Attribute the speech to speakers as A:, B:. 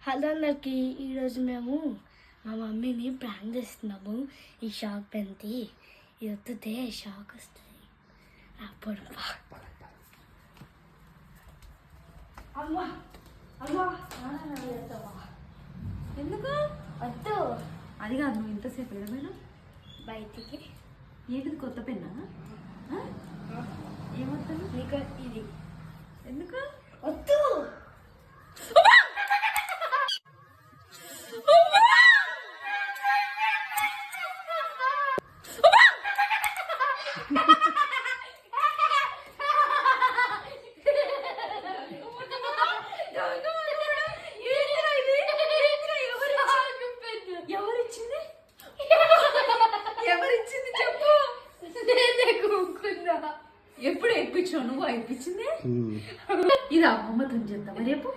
A: Hello అందరికి, ఈరోజు మేము మా మమ్మీని ప్రాంక్ చేస్తున్నాము. ఈ షాక్ పెంతి ఇది వస్తే షాక్ వస్తుంది. అప్పుడు అమ్మా అమ్మా
B: ఎందుకు
A: వద్దు,
B: అది కాదు. నువ్వు ఇంతసేపు ఏమైనా
A: బయటికి.
B: ఏంటిది, కొత్త పెన్నా? ఏమవుతుంది
A: నీకు ఇది
B: ఎందుకు?
A: వద్దు.
B: ఎవరిచ్చింది చెప్పు. ఎప్పుడు ఎక్కించావు నువ్వు? ఎక్కించింది ఇది అమ్మమ్మతో చెప్తావా రేపు?